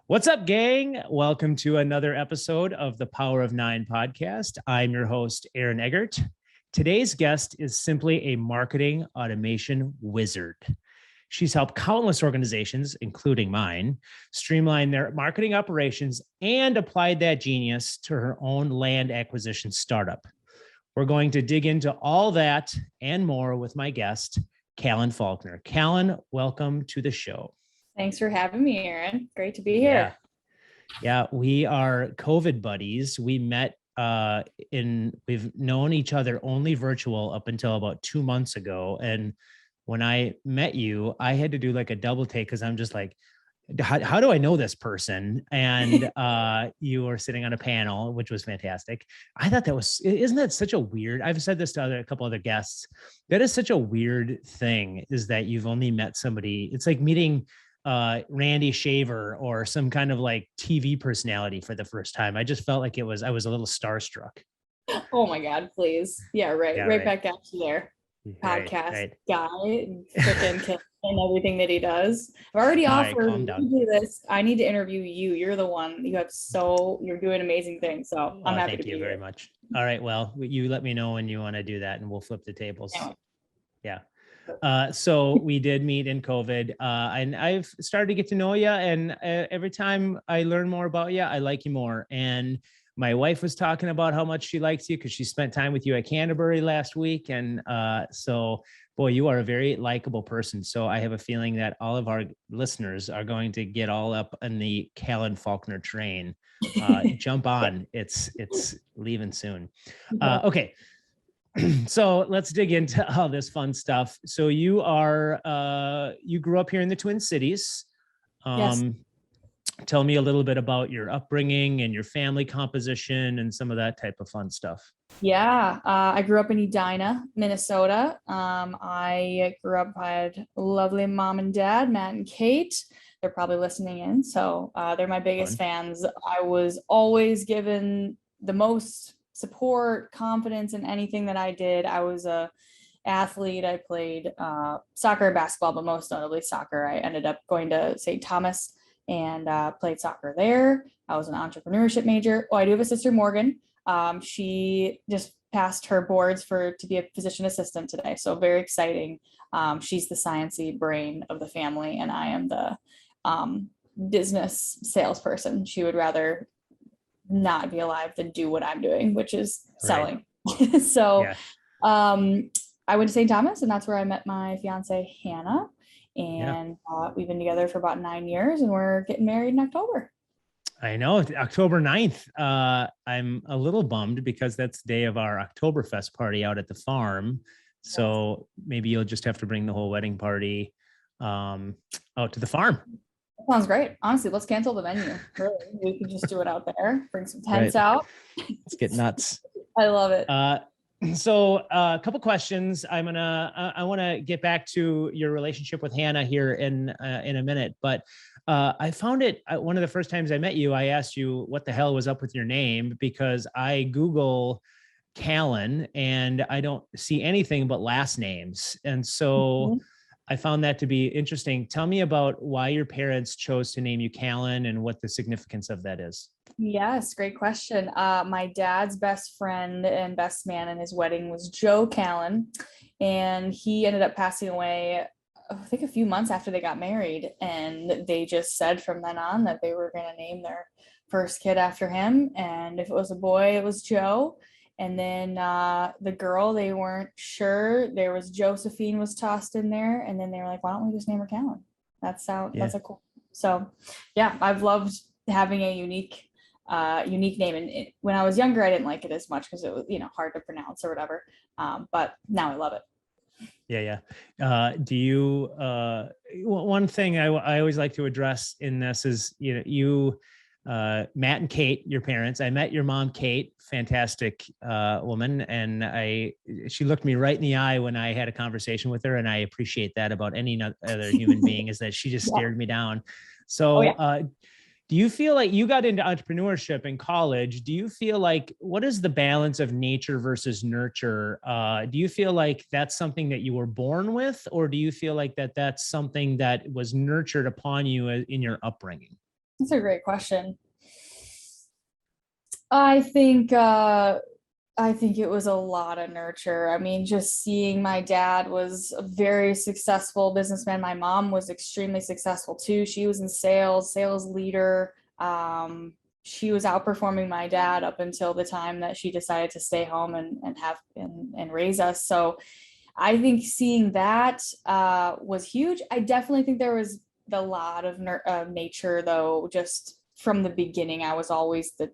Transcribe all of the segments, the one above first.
What's up, gang? Welcome to another episode of the Power of Nine podcast. I'm your host, Aaron Eggert. Today's guest is simply a marketing automation wizard. She's helped countless organizations, including mine, streamline their marketing operations and applied that genius to her own land acquisition startup. We're going to dig into all that and more with my guest, Callan Faulkner. Callan, welcome to the show. Thanks for having me, Aaron. Great to be here. Yeah, we are COVID buddies. We met we've known each other only virtual up until about 2 months ago. And when I met you, I had to do like a double take because I'm just like, how do I know this person? And you were sitting on a panel, which was fantastic. I thought isn't that such a weird, I've said this to a couple other guests, that is such a weird thing, is that you've only met somebody. It's like meeting Randy Shaver or some kind of like TV personality for the first time. I just felt like I was a little starstruck. Oh my God, please. Yeah, right. Yeah, right back at you there. Podcast guy, freaking killing everything that he does. I've already offered to do this. I need to interview you. You're the one. You're doing amazing things. So I'm happy to be here. Thank you very much. All right. Well, you let me know when you want to do that and we'll flip the tables. Yeah. So we did meet in COVID, and I've started to get to know you. And every time I learn more about you, I like you more. And my wife was talking about how much she likes you because she spent time with you at Canterbury last week. And so, boy, you are a very likable person. So I have a feeling that all of our listeners are going to get all up on the Callan Faulkner train. Jump on. It's leaving soon. Okay. So let's dig into all this fun stuff. So you grew up here in the Twin Cities. Yes. Tell me a little bit about your upbringing and your family composition and some of that type of fun stuff. Yeah, I grew up in Edina, Minnesota. I had a lovely mom and dad, Matt and Kate. They're probably listening in. So they're my biggest fans. I was always given the most support, confidence in anything that I did. I was a athlete. I played soccer and basketball, but most notably soccer. I ended up going to St. Thomas and played soccer there. I was an entrepreneurship major. Oh, I do have a sister, Morgan. She just passed her boards to be a physician assistant today. So very exciting. She's the sciencey brain of the family, and I am the business salesperson. She would rather not be alive than do what I'm doing, which is selling. Right. So I went to St. Thomas, and that's where I met my fiance, Hannah. And we've been together for about 9 years, and we're getting married in October. I know, October 9th. I'm a little bummed because that's the day of our Oktoberfest party out at the farm. So maybe you'll just have to bring the whole wedding party out to the farm. Sounds great. Honestly, let's cancel the venue. Really, we can just do it out there. Bring some tents out. Let's get nuts. I love it. So a couple questions. I want to get back to your relationship with Hannah here in a minute. But I found it one of the first times I met you. I asked you what the hell was up with your name because I Google Callan and I don't see anything but last names, and so. I found that to be interesting. Tell me about why your parents chose to name you Callan and what the significance of that is. Yes, great question. My dad's best friend and best man in his wedding was Joe Callan, and he ended up passing away, I think, a few months after they got married. And they just said from then on that they were going to name their first kid after him. And if it was a boy, it was Joe. And then the girl, they weren't sure. There was Josephine was tossed in there. And then they were like, why don't we just name her Callan? That's a cool. So yeah, I've loved having a unique name. And when I was younger, I didn't like it as much because it was, hard to pronounce or whatever. But now I love it. Yeah. Do you, one thing I always like to address in this is, Matt and Kate, your parents. I met your mom, Kate, fantastic woman. And she looked me right in the eye when I had a conversation with her. And I appreciate that about any other human being, is that she just stared me down. So do you feel like you got into entrepreneurship in college? Do you feel like, what is the balance of nature versus nurture? Do you feel like that's something that you were born with, or do you feel like that's something that was nurtured upon you in your upbringing? That's a great question. I think I think it was a lot of nurture. I mean, just seeing my dad was a very successful businessman. My mom was extremely successful too. She was in sales, sales leader. She was outperforming my dad up until the time that she decided to stay home and raise us. So I think seeing that was huge. I definitely think there was a lot of nature, though. Just from the beginning, I was always the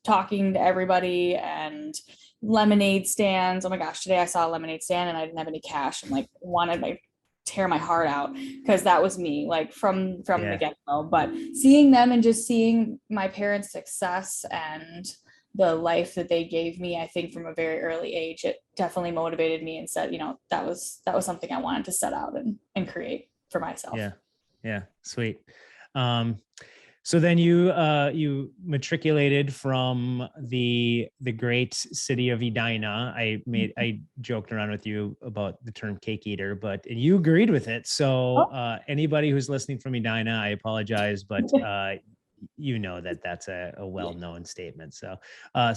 talking to everybody and lemonade stands. Oh my gosh, today I saw a lemonade stand and I didn't have any cash and like wanted to tear my heart out because that was me, like from the get-go. But seeing them and just seeing my parents' success and the life that they gave me, I think from a very early age, it definitely motivated me and said, that was something I wanted to set out and create for myself. Yeah. Sweet. So then you matriculated from the great city of Edina. I joked around with you about the term cake eater, and you agreed with it. So anybody who's listening from Edina, I apologize, but that's a well-known statement. So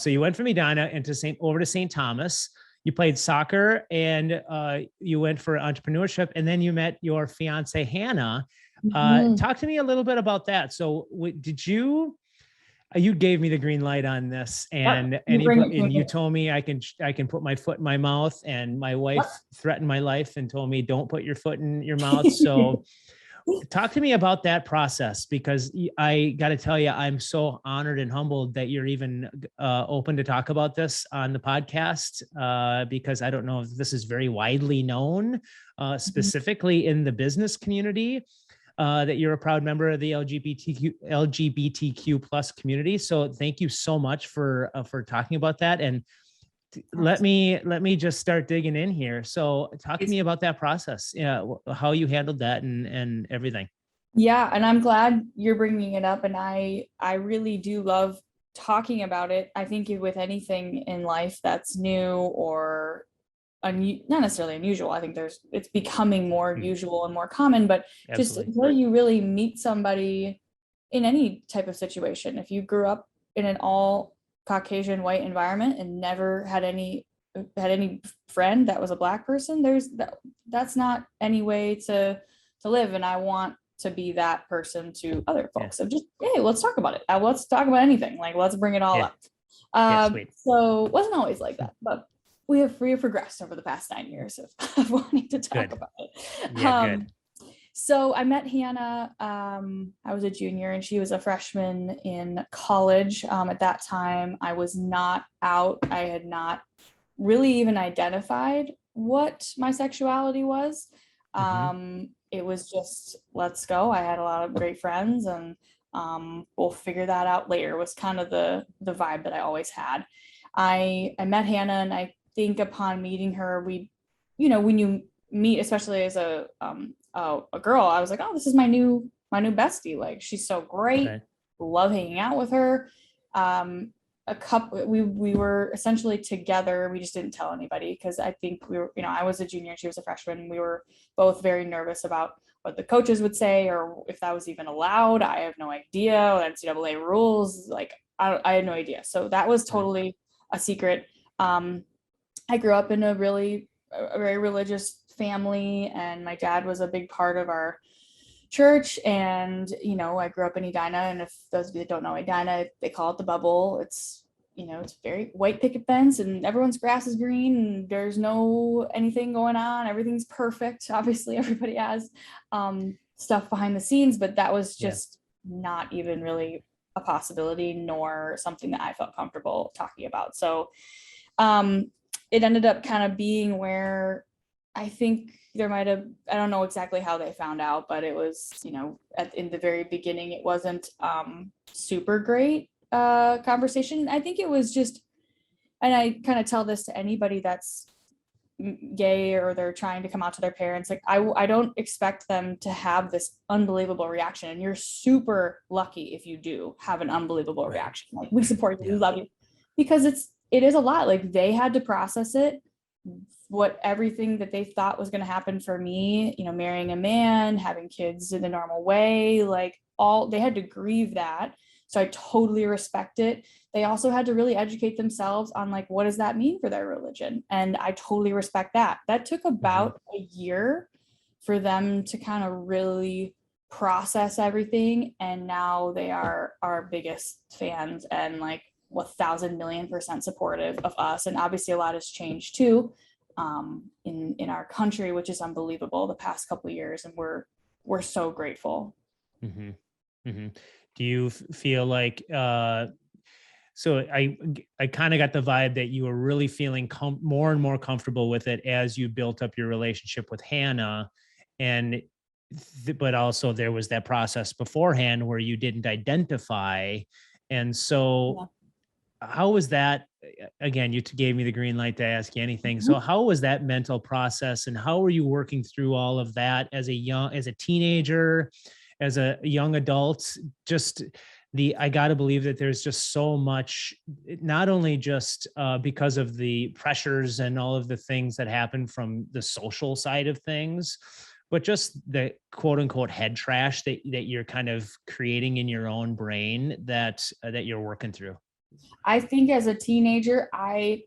you went from Edina over to St. Thomas. You played soccer and you went for entrepreneurship, and then you met your fiance Hannah. Talk to me a little bit about that. So did you gave me the green light on this, and you told me I can put my foot in my mouth, and my wife threatened my life and told me, don't put your foot in your mouth. So talk to me about that process, because I got to tell you, I'm so honored and humbled that you're even open to talk about this on the podcast, because I don't know if this is very widely known, specifically in the business community. That you're a proud member of the LGBTQ plus community. So thank you so much for talking about that. And let me just start digging in here. So talk to me about that process, how you handled that and everything. Yeah. And I'm glad you're bringing it up. And I really do love talking about it. I think with anything in life that's new or not necessarily unusual. I think it's becoming more usual and more common, but just until you really meet somebody in any type of situation, if you grew up in an all Caucasian white environment and never had any friend that was a Black person, that's not any way to live. And I want to be that person to other folks of just, hey, let's talk about it. Let's talk about anything. Like, let's bring it all up. So it wasn't always like that, but we have progressed over the past 9 years of wanting to talk about it. Good. So I met Hannah. I was a junior and she was a freshman in college. At that time, I was not out. I had not really even identified what my sexuality was. It was just, let's go. I had a lot of great friends and we'll figure that out later, was kind of the vibe that I always had. I met Hannah, and I think upon meeting her, when you meet, especially as a girl, I was like, oh, this is my new bestie. Like, she's so great. Okay. Love hanging out with her. We were essentially together. We just didn't tell anybody because I think we were, I was a junior and she was a freshman. We were both very nervous about what the coaches would say or if that was even allowed. I have no idea. NCAA rules, like I had no idea. So that was totally a secret. I grew up in a very religious family, and my dad was a big part of our church. And, I grew up in Edina, and if those of you that don't know Edina, they call it the bubble. It's, it's very white picket fence and everyone's grass is green and there's no anything going on. Everything's perfect. Obviously everybody has stuff behind the scenes, but that was just not even really a possibility nor something that I felt comfortable talking about. So it ended up kind of being where I think there might have, I don't know exactly how they found out, but it was, in the very beginning, it wasn't super great conversation. I think it was just, and I kind of tell this to anybody that's gay or they're trying to come out to their parents, like I don't expect them to have this unbelievable reaction. And you're super lucky if you do have an unbelievable reaction. Like, we support you, we love you, because it is a lot. Like, they had to process it, everything that they thought was going to happen for me, marrying a man, having kids in the normal way, like they had to grieve that. So I totally respect it. They also had to really educate themselves on like, what does that mean for their religion? And I totally respect that. That took about a year for them to kind of really process everything. And now they are our biggest fans and like 1,000,000,000% supportive of us. And obviously a lot has changed too, in our country, which is unbelievable the past couple of years. And we're so grateful. Mm-hmm. Mm-hmm. Do you feel like, so I kind of got the vibe that you were really feeling more and more comfortable with it as you built up your relationship with Hannah, and but also there was that process beforehand where you didn't identify, and so how was that? Again, you gave me the green light to ask you anything. So how was that mental process, and how were you working through all of that as a teenager, as a young adult? Just I got to believe that there's just so much, not only just because of the pressures and all of the things that happen from the social side of things, but just the quote unquote head trash that you're kind of creating in your own brain that you're working through. I think as a teenager, I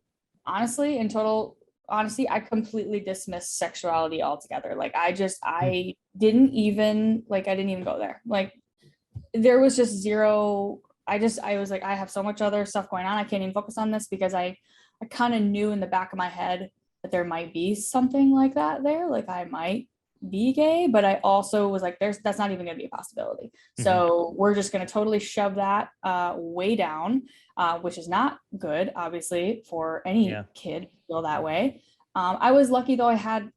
honestly, in total honesty, I completely dismissed sexuality altogether. Like I didn't even go there. Like there was just zero. I was like, I have so much other stuff going on. I can't even focus on this because I kind of knew in the back of my head that there might be something like that there. Like I might be gay, but I also was like, that's not even going to be a possibility. So we're just going to totally shove that way down, which is not good, obviously, for any kid to feel that way. I was lucky though. I had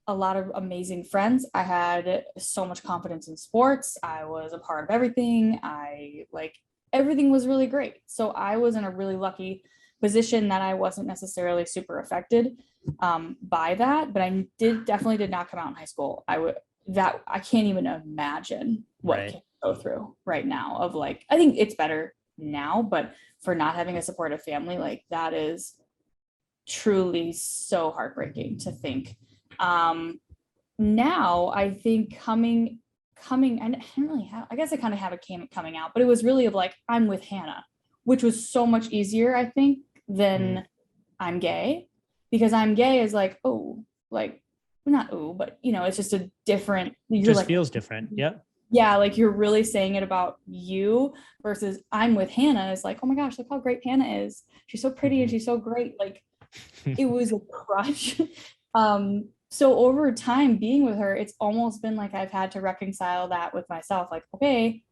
a lot of amazing friends. I had so much confidence in sports. I was a part of everything. Everything was really great. So I was in a really lucky position that I wasn't necessarily super affected by that, but I definitely did not come out in high school. I can't even imagine what kids go through right now of like, I think it's better now, but for not having a supportive family, like that is truly so heartbreaking to think. Now I think coming, I didn't really have, I guess I kind of have it coming out, but it was really of like, I'm with Hannah, which was so much easier, I think, than I'm gay, because I'm gay is like, oh, like not oh, but you know, it's just a different, just like, feels different. Yep. Yeah, like you're really saying it about you versus I'm with Hannah is like, oh my gosh, look how great Hannah is. She's so pretty and she's so great. Like it was a crush. So over time being with her, it's almost been like I've had to reconcile that with myself. Like, okay,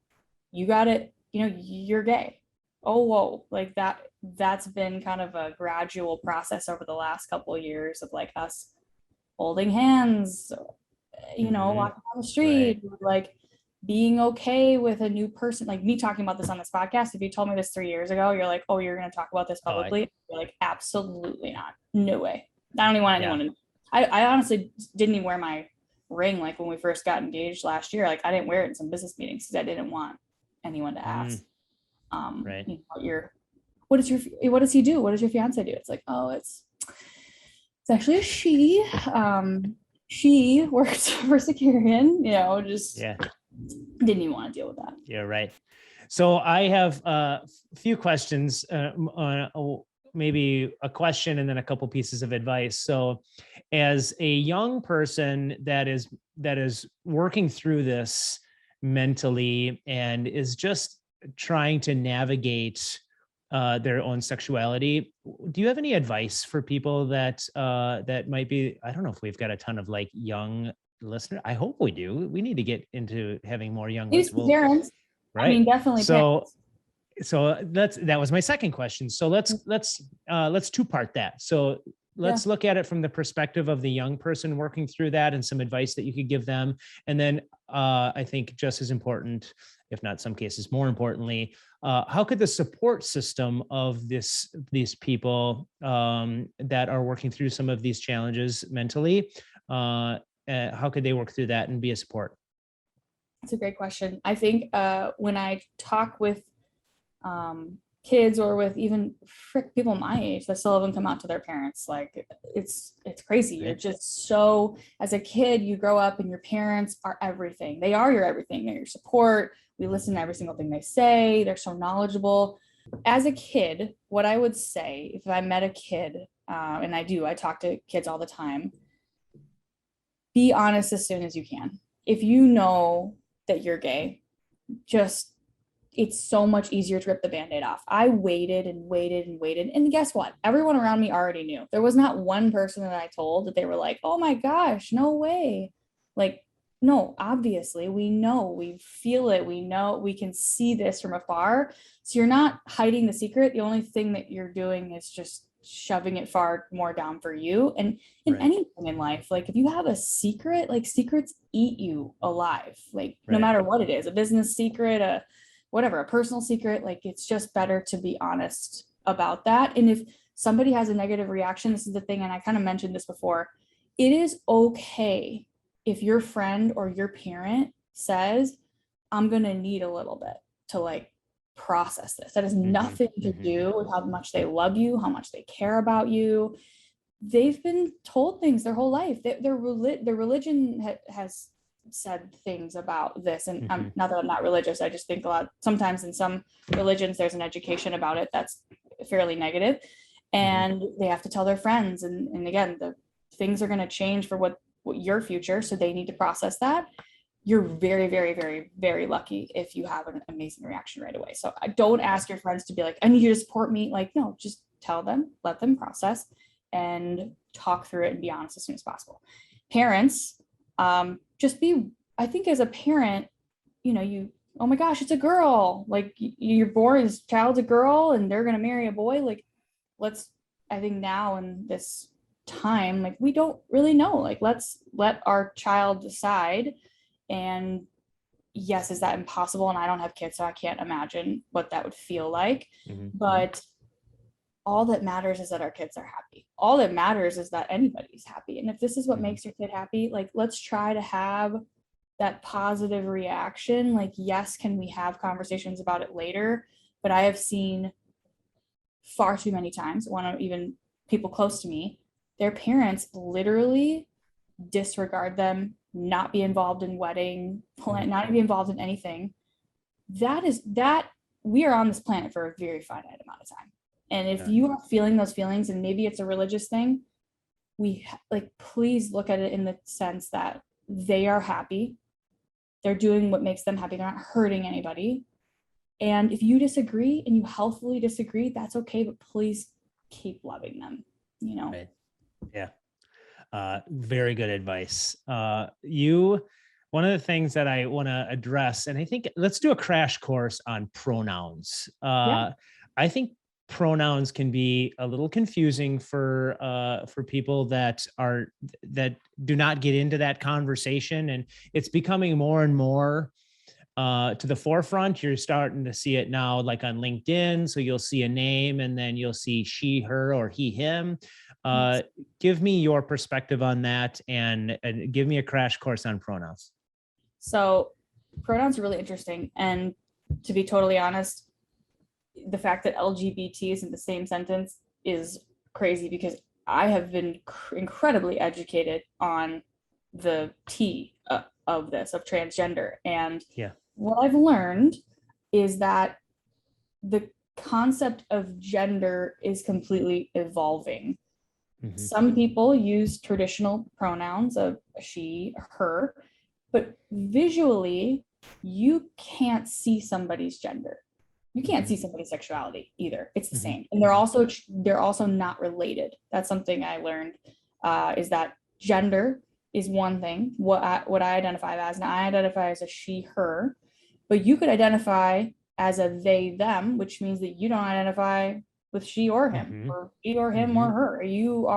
you got it, you know, you're gay. Oh, whoa, like that's been kind of a gradual process over the last couple of years of like us holding hands, you know, walking down the street, like being okay with a new person. Like me talking about this on this podcast, if you told me this 3 years ago, you're like, oh, you're going to talk about this publicly? You're like, absolutely not. No way. I don't even want anyone to. I honestly didn't even wear my ring like when we first got engaged last year. Like I didn't wear it in some business meetings because I didn't want anyone to ask. You know, what does he do? What does your fiance do? It's like, oh, it's actually a she. She works for Securian, you know, just didn't even want to deal with that. Yeah, right. So I have a few questions, maybe a question and then a couple pieces of advice. So as a young person that is working through this mentally and is just trying to navigate their own sexuality, do you have any advice for people that might be, I don't know if we've got a ton of like young listeners. I hope we do. We need to get into having more young listeners. Parents. Right. I mean, definitely. So that was my second question. So let's two-part that. So let's look at it from the perspective of the young person working through that and some advice that you could give them. And then I think just as important, if not some cases more importantly, how could the support system of these people that are working through some of these challenges mentally, how could they work through that and be a support? That's a great question. I think when I talk with kids or with even people my age that still haven't come out to their parents. Like it's crazy. You're just so, as a kid, you grow up and your parents are everything. They are your everything. They're your support. We listen to every single thing they say. They're so knowledgeable. As a kid, what I would say if I met a kid, and I talk to kids all the time, be honest as soon as you can. If you know that you're gay, just, it's so much easier to rip the Band-Aid off. I waited and waited and waited. And guess what? Everyone around me already knew. There was not one person that I told that they were like, oh my gosh, no way. Like, no, obviously we know, we feel it. We know, we can see this from afar. So you're not hiding the secret. The only thing that you're doing is just shoving it far more down for you. And in anything in life, like if you have a secret, like secrets eat you alive, like no matter what it is, a business secret, a whatever, a personal secret, like it's just better to be honest about that. And if somebody has a negative reaction, this is the thing, and I kind of mentioned this before, it is okay if your friend or your parent says, I'm going to need a little bit to like process this. That has nothing to do with how much they love you, how much they care about you. They've been told things their whole life. Their religion has said things about this. And not that I'm not religious, I just think a lot, sometimes in some religions, there's an education about it that's fairly negative, and they have to tell their friends. And again, the things are going to change for what your future. So they need to process that. You're very, very, very, very lucky if you have an amazing reaction right away. So I don't ask your friends to be like, I need you to support me. Like, no, just tell them, let them process and talk through it and be honest as soon as possible. Parents, just be, I think as a parent, you know, you, oh my gosh, it's a girl, like you're born, this child's a girl and they're going to marry a boy. Like, let's, I think now in this time, like we don't really know, like let's let our child decide. And yes, is that impossible? And I don't have kids, so I can't imagine what that would feel like. But all that matters is that our kids are happy. All that matters is that anybody's happy. And if this is what makes your kid happy, like let's try to have that positive reaction. Like, yes, can we have conversations about it later? But I have seen far too many times, one of even people close to me, their parents literally disregard them, not be involved in wedding, not be involved in anything. That we are on this planet for a very finite amount of time. And if you are feeling those feelings, and maybe it's a religious thing, please look at it in the sense that they are happy. They're doing what makes them happy. They're not hurting anybody. And if you disagree and you healthfully disagree, that's okay, but please keep loving them, you know? Right. Yeah. Very good advice. One of the things that I want to address, and I think let's do a crash course on pronouns. I think pronouns can be a little confusing for people that do not get into that conversation, and it's becoming more and more to the forefront. You're starting to see it now, like on LinkedIn. So you'll see a name and then you'll see she, her, or he, him. Give me your perspective on that, and give me a crash course on pronouns. So pronouns are really interesting. And to be totally honest, the fact that LGBT is in the same sentence is crazy, because I have been incredibly educated on the T of this, of transgender. And what I've learned is that the concept of gender is completely evolving. Some people use traditional pronouns of she, her, but visually, you can't see somebody's gender. You can't see somebody's sexuality either. It's the same. And they're also not related. That's something I learned, is that gender is one thing, what I identify as, and I identify as a she, her, but you could identify as a they, them, which means that you don't identify with she or him, or she or him or her. You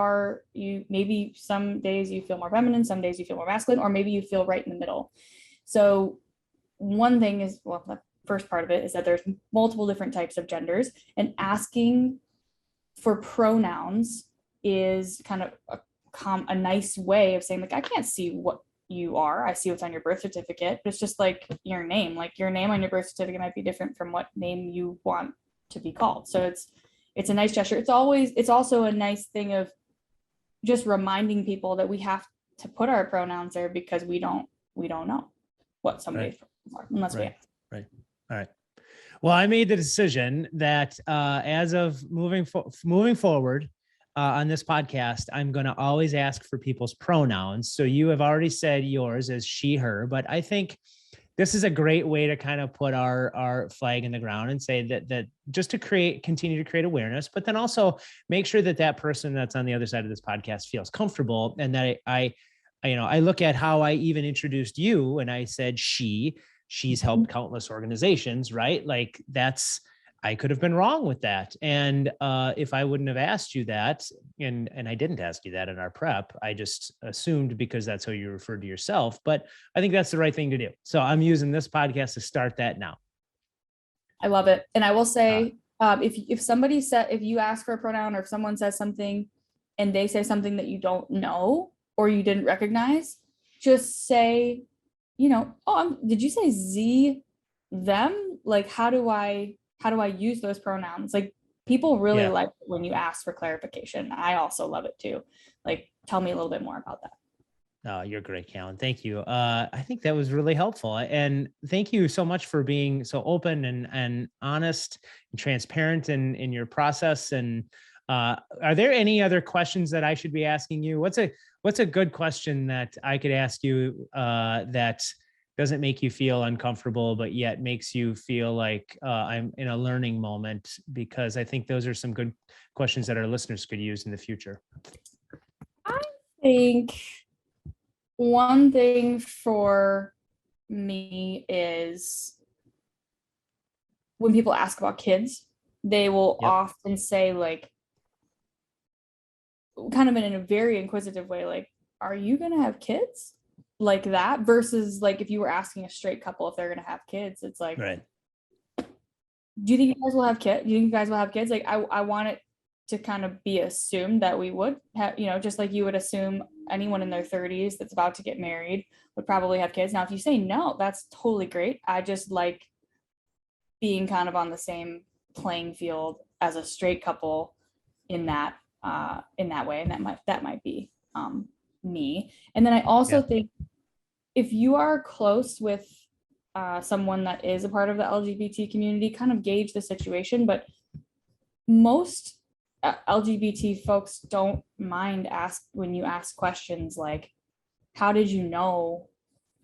maybe some days you feel more feminine, some days you feel more masculine, or maybe you feel right in the middle. So one thing is, well, the first part of it is that there's multiple different types of genders, and asking for pronouns is kind of a nice way of saying, like, I can't see what you are. I see what's on your birth certificate, but it's just like your name. Like your name on your birth certificate might be different from what name you want to be called. So it's a nice gesture. It's also a nice thing of just reminding people that we have to put our pronouns there because we don't know what somebody's pronouns are unless we ask. Right. All right. Well, I made the decision that as of moving forward on this podcast, I'm going to always ask for people's pronouns. So you have already said yours as she, her, but I think this is a great way to kind of put our flag in the ground and say that just to continue to create awareness, but then also make sure that person that's on the other side of this podcast feels comfortable. And that I look at how I even introduced you and I said she's helped countless organizations, right? Like I could have been wrong with that. And if I wouldn't have asked you that, and I didn't ask you that in our prep, I just assumed because that's how you referred to yourself, but I think that's the right thing to do. So I'm using this podcast to start that now. I love it. And I will say, if you ask for a pronoun or if someone says something and they say something that you don't know or you didn't recognize, just say, did you say Z, them? Like, how do I use those pronouns? Like, people really like it when you ask for clarification. I also love it too. Like, tell me a little bit more about that. Oh, you're great, Callan. Thank you. I think that was really helpful. And thank you so much for being so open and honest and transparent in your process. And are there any other questions that I should be asking you? What's a good question that I could ask you that doesn't make you feel uncomfortable, but yet makes you feel like I'm in a learning moment? Because I think those are some good questions that our listeners could use in the future. I think one thing for me is when people ask about kids, they will often say, like, kind of in a very inquisitive way, like, are you going to have kids? Like that, versus like if you were asking a straight couple if they're going to have kids, it's like, right. Do you think you guys will have kids? Do you think you guys will have kids? Like, I want it to kind of be assumed that we would have, just like you would assume anyone in their 30s that's about to get married would probably have kids. Now, if you say no, that's totally great. I just like being kind of on the same playing field as a straight couple in that way. And that might be me. And then I also think if you are close with someone that is a part of the LGBT community, kind of gauge the situation. But most LGBT folks don't mind when you ask questions like, how did you know,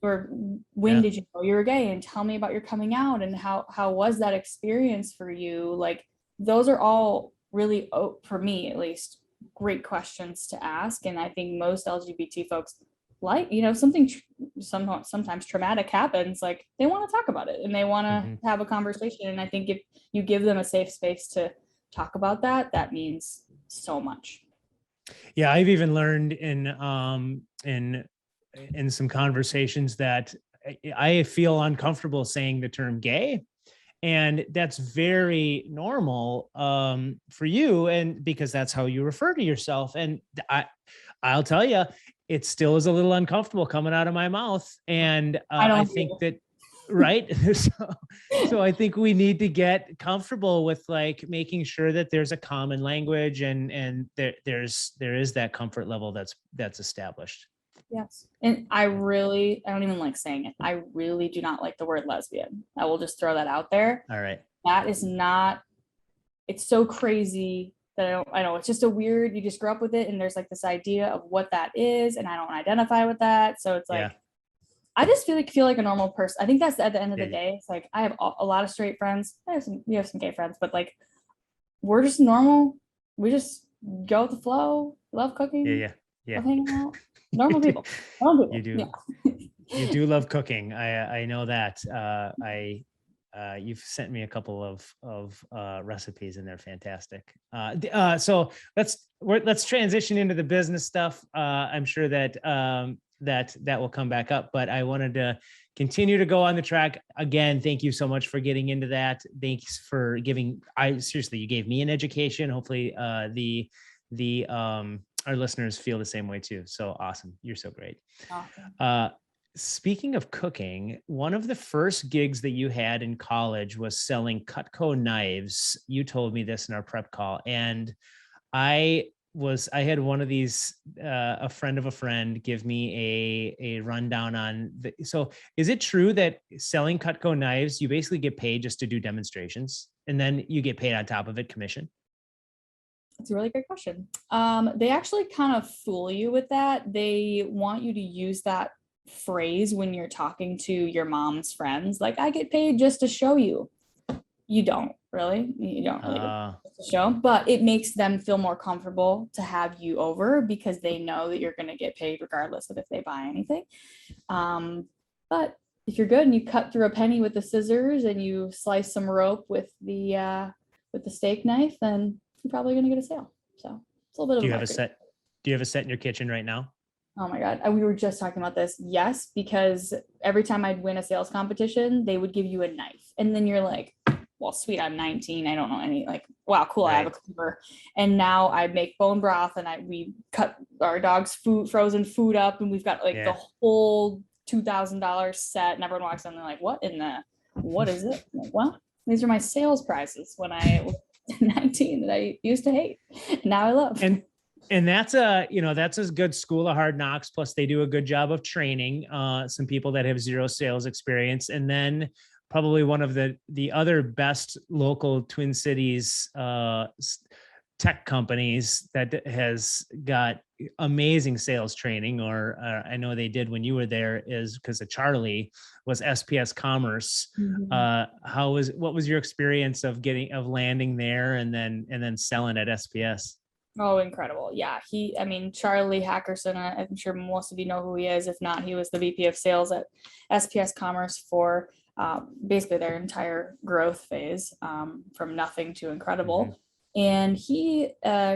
or when did you know you were gay, and tell me about your coming out, and how was that experience for you? Like, those are all really, for me at least, great questions to ask. And I think most LGBT folks, like, something sometimes traumatic happens, like they want to talk about it and they want to have a conversation. And I think if you give them a safe space to talk about that, that means so much. Yeah, I've even learned in some conversations that I feel uncomfortable saying the term gay. And that's very normal for you, and because that's how you refer to yourself. And I'll tell you, it still is a little uncomfortable coming out of my mouth. And I think that, right. So I think we need to get comfortable with like making sure that there's a common language and there is that comfort level that's established. Yes. And I don't even like saying it. I really do not like the word lesbian. I will just throw that out there. All right. That is not, it's so crazy that I know it's just you just grow up with it. And there's like this idea of what that is. And I don't identify with that. So it's like, I just feel like a normal person. I think that's at the end of the day. It's like, I have a lot of straight friends. We have some gay friends, but like, we're just normal. We just go with the flow. Love cooking. Yeah. Love hanging out. Normal people. You do. You do love cooking. I know that. You've sent me a couple of recipes and they're fantastic. So let's transition into the business stuff. I'm sure that that will come back up, but I wanted to continue to go on the track. Again, thank you so much for getting into that. Thanks for seriously, you gave me an education. Hopefully our listeners feel the same way too. So awesome. You're so great. Awesome. speaking of cooking, one of the first gigs that you had in college was selling Cutco knives. You told me this in our prep call, and I had one of these, a friend of a friend give me a rundown on so is it true that selling Cutco knives, you basically get paid just to do demonstrations and then you get paid on top of it commission? That's a really good question. They actually kind of fool you with that. They want you to use that phrase when you're talking to your mom's friends, like, I get paid just to show you. You don't really. You don't really get Uh, paid to show, but it makes them feel more comfortable to have you over because they know that you're going to get paid regardless of if they buy anything. But if you're good and you cut through a penny with the scissors and you slice some rope with the steak knife, then you're probably going to get a sale. So it's a little bit of do a you have a marketing. set? Do you have a set in your kitchen right now? Oh my God. We were just talking about this. Yes, because every time I'd win a sales competition, they would give you a knife. And then you're like, well, sweet, I'm 19. I don't know any, like, wow, cool. I have a Right. cleaver. And now I make bone broth and we cut our dog's food, frozen food up. And we've got like the Yeah. whole $2,000 set. And everyone walks in and they're like, what is it? I'm like, well, these are my sales prizes when I was 19 that I used to hate. Now I love. And that's that's a good school of hard knocks. Plus they do a good job of training some people that have zero sales experience. And then probably one of the other best local Twin Cities tech companies that has got amazing sales training, or I know they did when you were there, is because of Charlie, was SPS Commerce. What was your experience of landing there and then selling at SPS? Oh, incredible. Yeah. Charlie Hackerson, I'm sure most of you know who he is. If not, he was the VP of sales at SPS Commerce for basically their entire growth phase, from nothing to incredible. Mhm. And he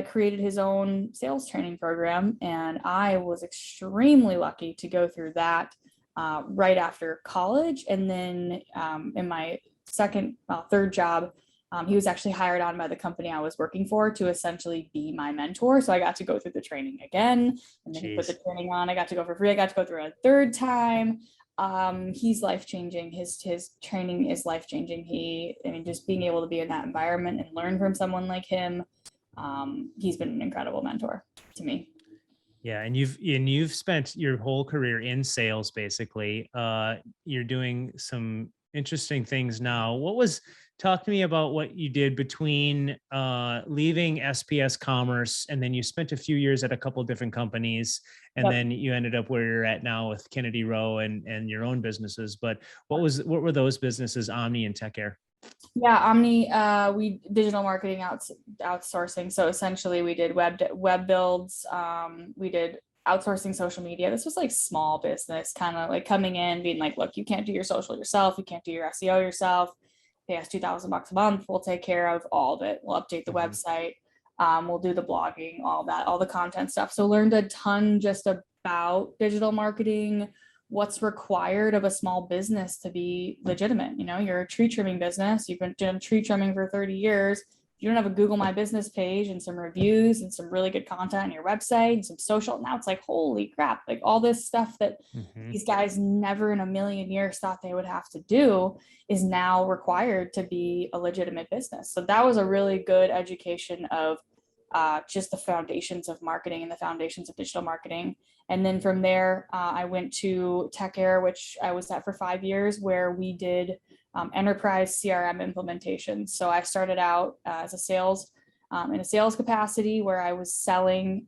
created his own sales training program. And I was extremely lucky to go through that right after college. And then in my third job, he was actually hired on by the company I was working for to essentially be my mentor. So I got to go through the training again, and then he put the Jeez. training on. I got to go for free. I got to go through a third time. He's life-changing. His training is life-changing. Just being able to be in that environment and learn from someone like him, he's been an incredible mentor to me. Yeah, and you've spent your whole career in sales basically. You're doing some interesting things now. Talk to me about what you did between leaving SPS Commerce, and then you spent a few years at a couple different companies, and Yep. then you ended up where you're at now with Kennedy Rowe and your own businesses. But what were those businesses, Omni and Tech Air? Yeah, Omni, we digital marketing outsourcing. So essentially we did web builds. We did outsourcing social media. This was like small business, kind of like coming in, being like, look, you can't do your social yourself. You can't do your SEO yourself. Pay us $2,000 a month. We'll take care of all of it. We'll update the website. We'll do the blogging, all that, all the content stuff. So learned a ton just about digital marketing, what's required of a small business to be legitimate. You're a tree trimming business. You've been doing tree trimming for 30 years. You don't have a Google My Business page and some reviews and some really good content on your website and some social. Now it's like, holy crap, like all this stuff that these guys never in a million years thought they would have to do is now required to be a legitimate business. So that was a really good education of just the foundations of marketing and the foundations of digital marketing. And then from there, I went to Tech Air, which I was at for 5 years, where we did enterprise CRM implementations. So I started out as a sales in a sales capacity where I was selling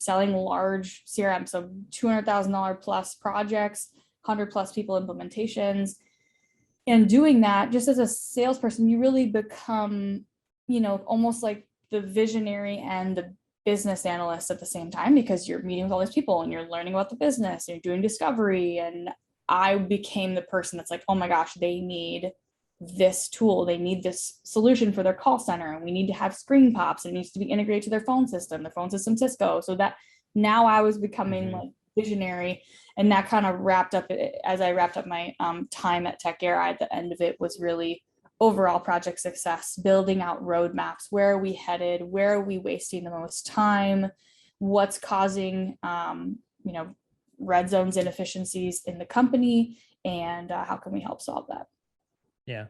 large CRM, so $200,000 plus projects, 100 plus people implementations. And doing that, just as a salesperson, you really become, almost like the visionary and the business analyst at the same time, because you're meeting with all these people and you're learning about the business and you're doing discovery. And I became the person that's like, oh my gosh, they need this tool. They need this solution for their call center. And we need to have screen pops. It needs to be integrated to their phone system, Cisco. So that now I was becoming like visionary. And that kind of wrapped up as I wrapped up my time at Tech Air. At the end of it was really overall project success, building out roadmaps. Where are we headed? Where are we wasting the most time? What's causing, red zones, inefficiencies in the company, and how can we help solve that? Yeah.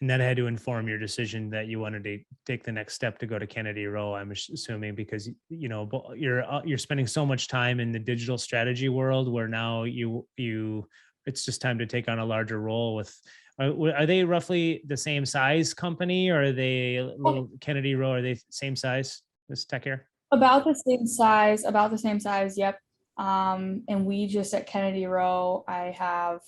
And that had to inform your decision that you wanted to take the next step to go to Kennedy Rowe, I'm assuming, because, you're spending so much time in the digital strategy world where now it's just time to take on a larger role with, are they roughly the same size company, or are they a little Kennedy Rowe? Are they same size, this Tech Air? About the same size. Yep. And we just at Kennedy Rowe, I have,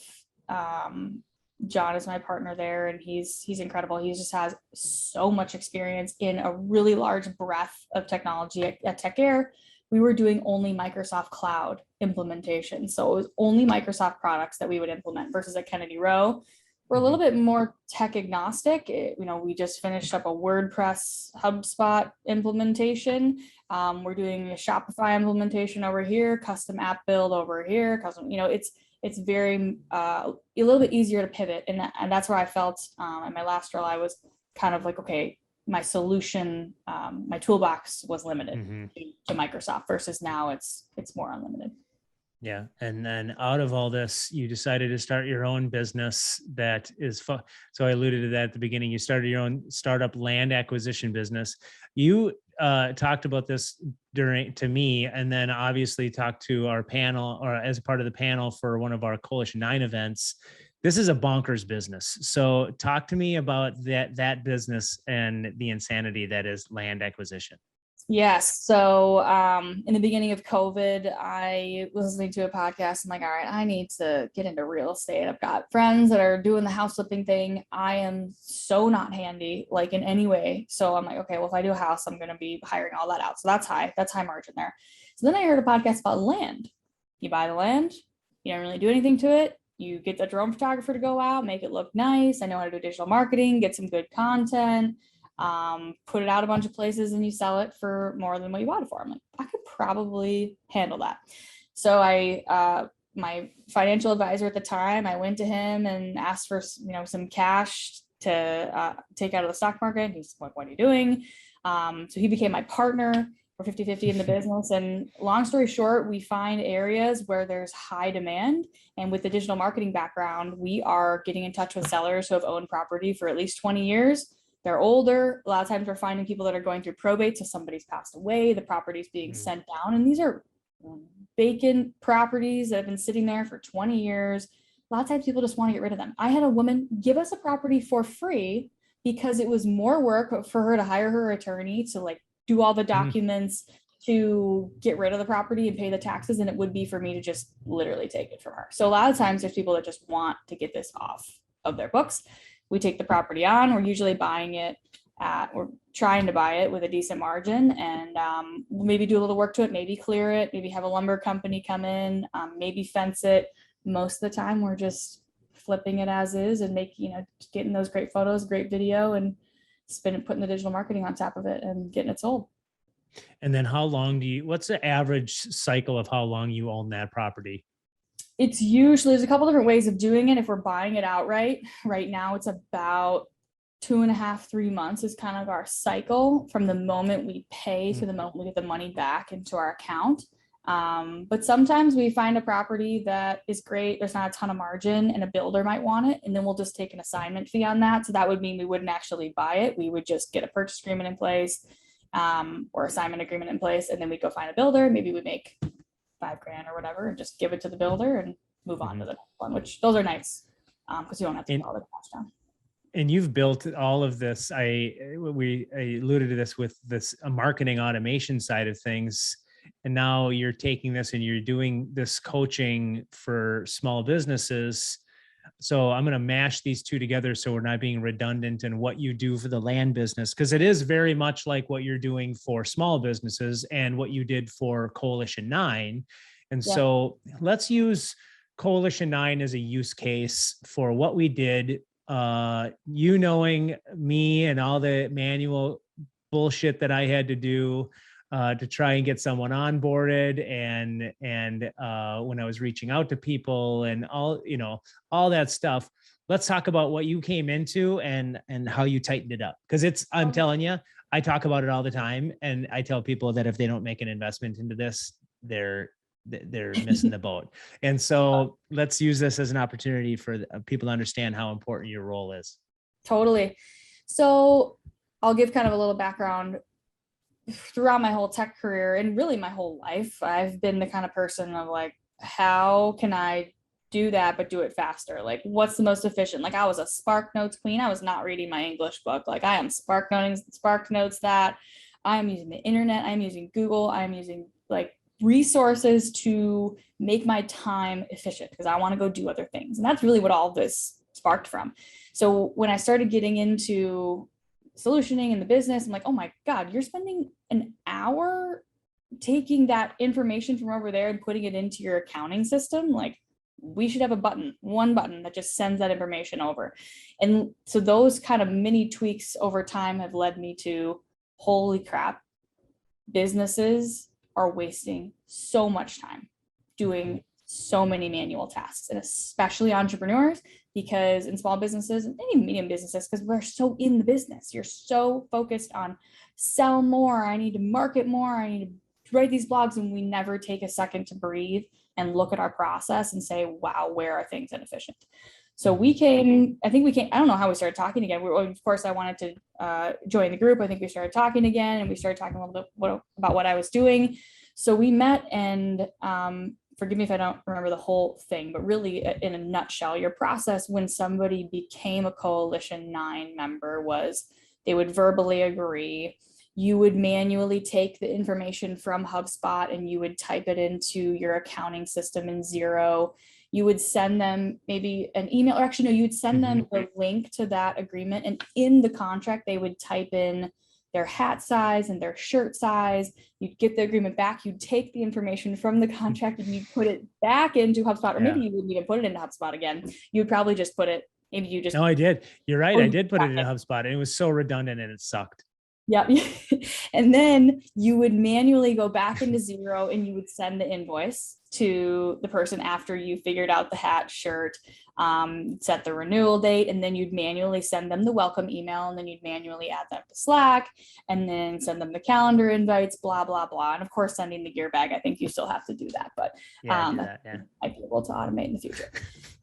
John is my partner there, and he's incredible. He just has so much experience in a really large breadth of technology. At Tech Air, we were doing only Microsoft Cloud implementation. So it was only Microsoft products that we would implement, versus at Kennedy Rowe, we're a little bit more tech agnostic. We just finished up a WordPress HubSpot implementation. We're doing a Shopify implementation over here, custom app build over here, custom, it's very a little bit easier to pivot. And that's where I felt in my last role, I was kind of like, okay, my solution, my toolbox was limited to Microsoft, versus now it's more unlimited. Yeah. And then out of all this, you decided to start your own business that is so I alluded to that at the beginning. You started your own startup land acquisition business. You talked about this to me, and then obviously talked to our panel, or as a part of the panel for one of our Coalition 9 events. This is a bonkers business. So talk to me about that business and the insanity that is land acquisition. Yes. So in the beginning of COVID, I was listening to a podcast. I'm like, all right, I need to get into real estate. I've got friends that are doing the house flipping thing. I am so not handy, like in any way. So I'm like, okay, well, if I do a house, I'm going to be hiring all that out. So that's high margin there. So then I heard a podcast about land. You buy the land, you don't really do anything to it. You get the drone photographer to go out, make it look nice. I know how to do digital marketing, get some good content. Put it out a bunch of places, and you sell it for more than what you bought it for. I'm like, I could probably handle that. So my financial advisor at the time, I went to him and asked for, some cash to take out of the stock market. He's like, what are you doing? So he became my partner. We're 50-50 in the business. And long story short, we find areas where there's high demand. And with the digital marketing background, we are getting in touch with sellers who have owned property for at least 20 years. They're older. A lot of times we're finding people that are going through probate. So somebody's passed away, the property's being sent down. And these are vacant properties that have been sitting there for 20 years. A lot of times people just want to get rid of them. I had a woman give us a property for free because it was more work for her to hire her attorney to like do all the documents to get rid of the property and pay the taxes than it would be for me to just literally take it from her. So a lot of times there's people that just want to get this off of their books. We take the property on. We're usually buying it we're trying to buy it with a decent margin, and maybe do a little work to it, maybe clear it, maybe have a lumber company come in, maybe fence it. Most of the time we're just flipping it as is and getting those great photos, great video, and putting the digital marketing on top of it and getting it sold. And then what's the average cycle of how long you own that property? It's usually, there's a couple different ways of doing it. If we're buying it outright, right now it's about 2.5, 3 months is kind of our cycle from the moment we pay to the moment we get the money back into our account. But sometimes we find a property that is great, there's not a ton of margin, and a builder might want it, and then we'll just take an assignment fee on that. So that would mean we wouldn't actually buy it. We would just get a purchase agreement in place, or assignment agreement in place, and then we go find a builder. Maybe we make $5,000 or whatever and just give it to the builder and move on to the next one, which those are nice because you don't have to put all the cash down. And you've built all of this. I alluded to this with this marketing automation side of things. And now you're taking this and you're doing this coaching for small businesses. So I'm going to mash these two together so we're not being redundant in what you do for the land business, because it is very much like what you're doing for small businesses and what you did for Coalition 9. And so let's use Coalition 9 as a use case for what we did. Knowing me and all the manual bullshit that I had to do to try and get someone onboarded, and when I was reaching out to people and all that stuff. Let's talk about what you came into and how you tightened it up. Because I'm telling you, I talk about it all the time, and I tell people that if they don't make an investment into this, they're missing the boat. And so let's use this as an opportunity for people to understand how important your role is. Totally. So I'll give kind of a little background. Throughout my whole tech career and really my whole life, I've been the kind of person of like, how can I do that, but do it faster? Like, what's the most efficient? Like, I was a Spark Notes queen. I was not reading my English book. Like, I am Spark Notes that I am using the internet. I'm using Google. I'm using like resources to make my time efficient because I want to go do other things. And that's really what all this sparked from. So when I started getting into solutioning in the business, I'm like, oh my God, you're spending an hour taking that information from over there and putting it into your accounting system. Like, we should have one button that just sends that information over. And so those kind of mini tweaks over time have led me to, holy crap, businesses are wasting so much time doing so many manual tasks, and especially entrepreneurs, because in small businesses and any medium businesses, because we're so in the business, you're so focused on sell more, I need to market more, I need to write these blogs, and we never take a second to breathe and look at our process and say, wow, where are things inefficient? So I don't know how we started talking again. Of course, I wanted to join the group. I think we started talking again, and we started talking a little bit about what I was doing. So we met, and forgive me if I don't remember the whole thing, but really in a nutshell, your process when somebody became a Coalition 9 member was they would verbally agree. You would manually take the information from HubSpot and you would type it into your accounting system in Xero. You would send them maybe an email, or actually, no, you would send them a link to that agreement. And in the contract, they would type in their hat size and their shirt size. You'd get the agreement back. You'd take the information from the contract and you'd put it back into HubSpot, or maybe you wouldn't even put it into HubSpot again. You'd probably just put it, maybe you just. No, I did. You're right. I did put it in HubSpot and it was so redundant and it sucked. Yep. And then you would manually go back into Xero and you would send the invoice to the person after you figured out the hat, shirt, set the renewal date, and then you'd manually send them the welcome email, and then you'd manually add them to Slack, and then send them the calendar invites, blah, blah, blah. And of course, sending the gear bag, I think you still have to do that, but I'd be able to automate in the future.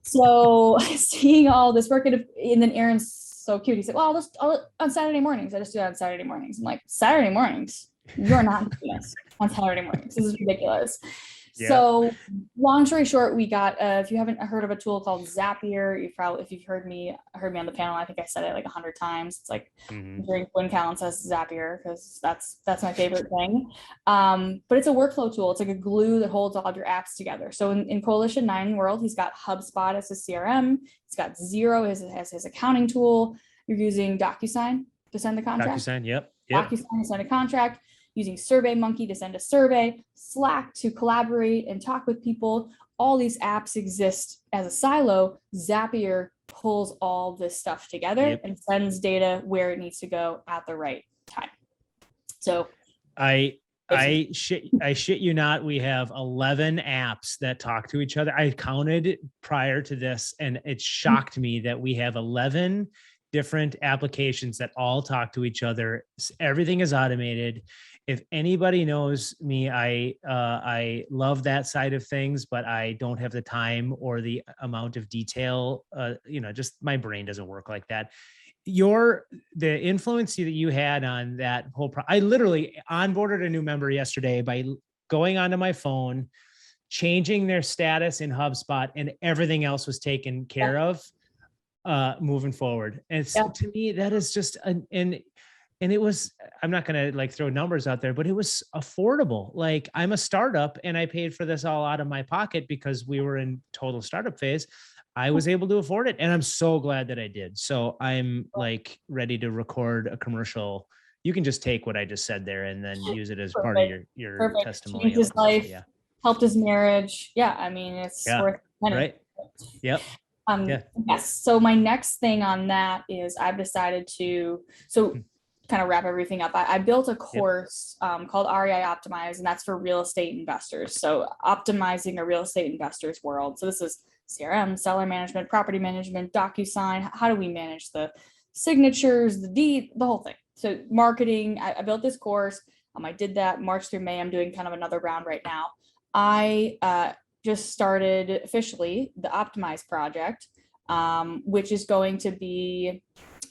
So seeing all this work, and then Aaron's so cute. He said, well, I'll on Saturday mornings. I just do that on Saturday mornings. I'm like, Saturday mornings? You're not doing this on Saturday mornings. This is ridiculous. Yeah. So long story short, we got, if you haven't heard of a tool called Zapier, if you've heard me on the panel, I think I said it like 100 times. It's like when Callan says Zapier, because that's my favorite thing. But it's a workflow tool. It's like a glue that holds all of your apps together. So in Coalition 9 world, he's got HubSpot as his CRM. He's got Xero as his accounting tool. You're using DocuSign to send the contract. DocuSign, yep. DocuSign to send a contract. Using SurveyMonkey to send a survey, Slack to collaborate and talk with people. All these apps exist as a silo. Zapier pulls all this stuff together and sends data where it needs to go at the right time. So I shit you not, we have 11 apps that talk to each other. I counted prior to this, and it shocked me that we have 11 different applications that all talk to each other. Everything is automated. If anybody knows me, I love that side of things, but I don't have the time or the amount of detail. Just my brain doesn't work like that. The influence that you had on that whole I literally onboarded a new member yesterday by going onto my phone, changing their status in HubSpot, and everything else was taken care of moving forward. And to me, that is just and it was, I'm not going to like throw numbers out there, but it was affordable. Like, I'm a startup and I paid for this all out of my pocket because we were in total startup phase. I was able to afford it, and I'm so glad that I did. So I'm like ready to record a commercial. You can just take what I just said there and then use it as part of your testimonial. Changed his life, helped his marriage. Yeah. I mean, it's worth money. Right. Yep. Yes. So my next thing on that is I've decided to, kind of wrap everything up. I built a course called REI Optimize, and that's for real estate investors. So optimizing a real estate investor's world. So this is CRM, seller management, property management, DocuSign. How do we manage the signatures, the deed, the whole thing? So marketing, I built this course. I did that March through May. I'm doing kind of another round right now. I just started officially the Optimize project, which is going to be,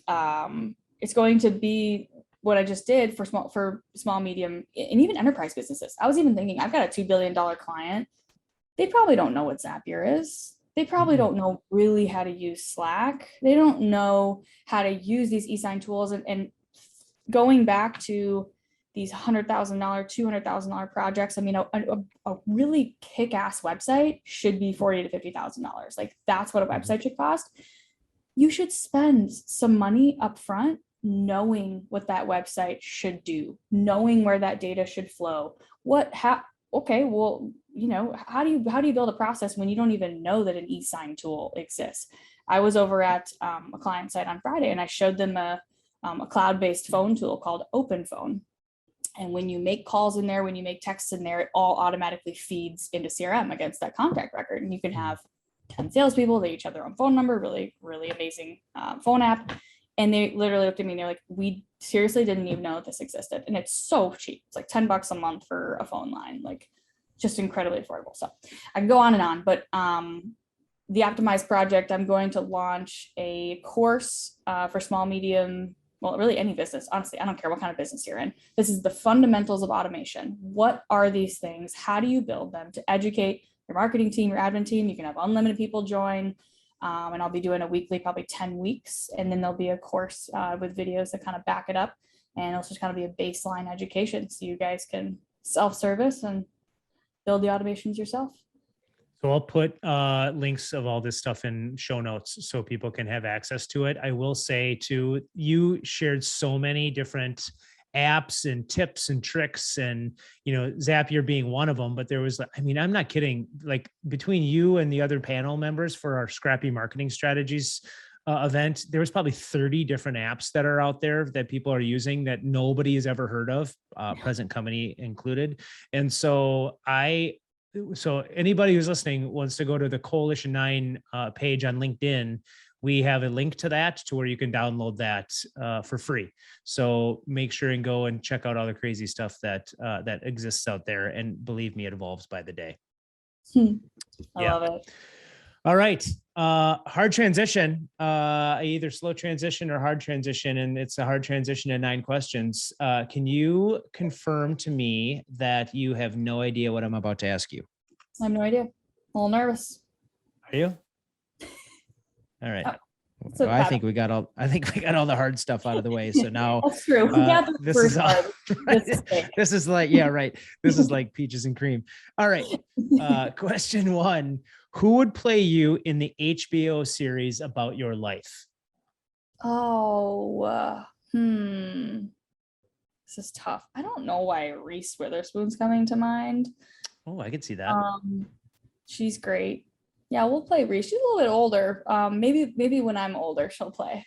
it's going to be what I just did for small, medium, and even enterprise businesses. I was even thinking, I've got a $2 billion client. They probably don't know what Zapier is. They probably don't know really how to use Slack. They don't know how to use these e-sign tools. And going back to these $100,000, $200,000 projects, I mean, a really kick-ass website should be $40,000 to $50,000. Like, that's what a website should cost. You should spend some money up front knowing what that website should do, knowing where that data should flow. Okay, well, how do you build a process when you don't even know that an e-sign tool exists? I was over at a client site on Friday, and I showed them a cloud-based phone tool called OpenPhone. And when you make calls in there, when you make texts in there, it all automatically feeds into CRM against that contact record. And you can have 10 salespeople, they each have their own phone number, really, really amazing phone app. And they literally looked at me and they're like, we seriously didn't even know this existed. And it's so cheap. It's like $10 a month for a phone line, like just incredibly affordable. So I can go on and on, but the Optimize project, I'm going to launch a course for small, medium, well, really any business. Honestly, I don't care what kind of business you're in. This is the fundamentals of automation. What are these things? How do you build them to educate your marketing team, your admin team? You can have unlimited people join. And I'll be doing a weekly, probably 10 weeks. And then there'll be a course with videos that kind of back it up. And it'll just kind of be a baseline education so you guys can self-service and build the automations yourself. So I'll put links of all this stuff in show notes so people can have access to it. I will say too, you shared so many different apps and tips and tricks, and Zapier being one of them. But there was, I mean, I'm not kidding, like between you and the other panel members for our Scrappy Marketing Strategies event, there was probably 30 different apps that are out there that people are using that nobody has ever heard of, present company included. And so anybody who's listening wants to go to the Coalition 9 page on LinkedIn. We have a link to that to where you can download that for free. So make sure and go and check out all the crazy stuff that exists out there. And believe me, it evolves by the day. I love it. All right. Hard transition, either slow transition or hard transition. And it's a hard transition in 9 questions. Can you confirm to me that you have no idea what I'm about to ask you? I have no idea. A little nervous. Are you? All right. So I think we got all the hard stuff out of the way. So now that's true. This is like, yeah, right. This is like peaches and cream. All right. Question 1. Who would play you in the HBO series about your life? Oh, this is tough. I don't know why Reese Witherspoon's coming to mind. Oh, I could see that. She's great. Yeah, we'll play Reese. She's a little bit older. Maybe when I'm older, she'll play.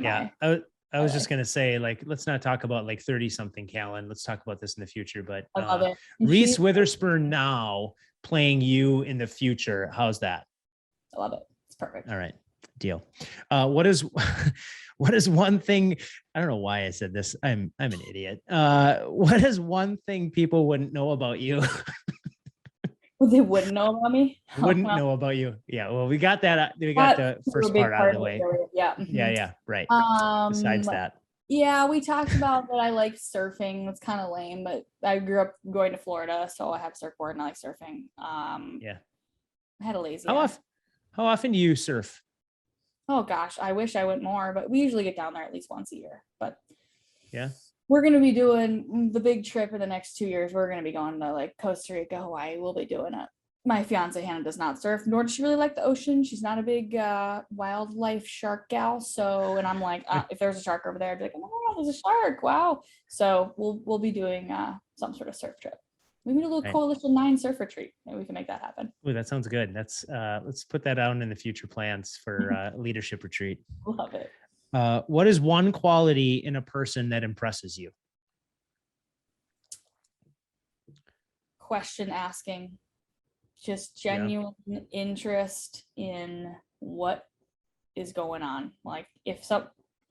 Yeah, I was just gonna say, like, let's not talk about like 30-something Callan. Let's talk about this in the future. But I love it. Reese Witherspoon now playing you in the future. How's that? I love it. It's perfect. All right, deal. What is one thing? I don't know why I said this. I'm an idiot. What is one thing people wouldn't know about you? They wouldn't know about me. Wouldn't know about you. Yeah. Well, we got that. We got the first part out of the way. Yeah. Yeah. Right. Besides that. Yeah, we talked about that. I like surfing. That's kind of lame, but I grew up going to Florida, so I have a surfboard and I like surfing. Yeah. I had a lazy. How often do you surf? Oh gosh, I wish I went more, but we usually get down there at least once a year. But yeah. We're going to be doing the big trip in the next 2 years. We're going to be going to like Costa Rica, Hawaii. We'll be doing it. My fiance Hannah does not surf, nor does she really like the ocean. She's not a big wildlife shark gal. So, and I'm like, if there's a shark over there, I'd be like, oh, there's a shark. Wow. So we'll be doing some sort of surf trip. We need a little Coalition 9 surf retreat. Maybe we can make that happen. Ooh, that sounds good. That's let's put that out in the future plans for leadership retreat. Love it. What is one quality in a person that impresses you? Question asking, just genuine interest in what is going on. Like if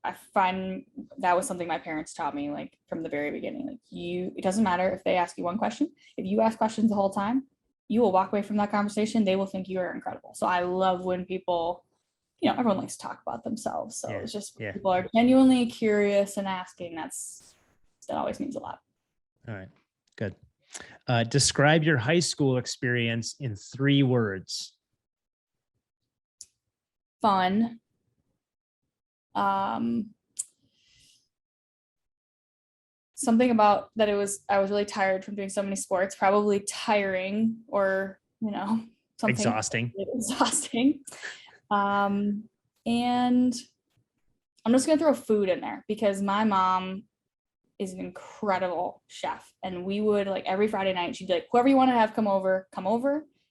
I find that was something my parents taught me, like from the very beginning. Like it doesn't matter if they ask you one question. If you ask questions the whole time, you will walk away from that conversation. They will think you are incredible. So I love when people, everyone likes to talk about themselves. So it's just people are genuinely curious and asking. That always means a lot. All right, good. Describe your high school experience in 3 words. Fun. Something about that I was really tired from doing so many sports, probably tiring or, something Exhausting. And I'm just going to throw food in there because my mom is an incredible chef. And we would like every Friday night, she'd be like, whoever you want to have come over.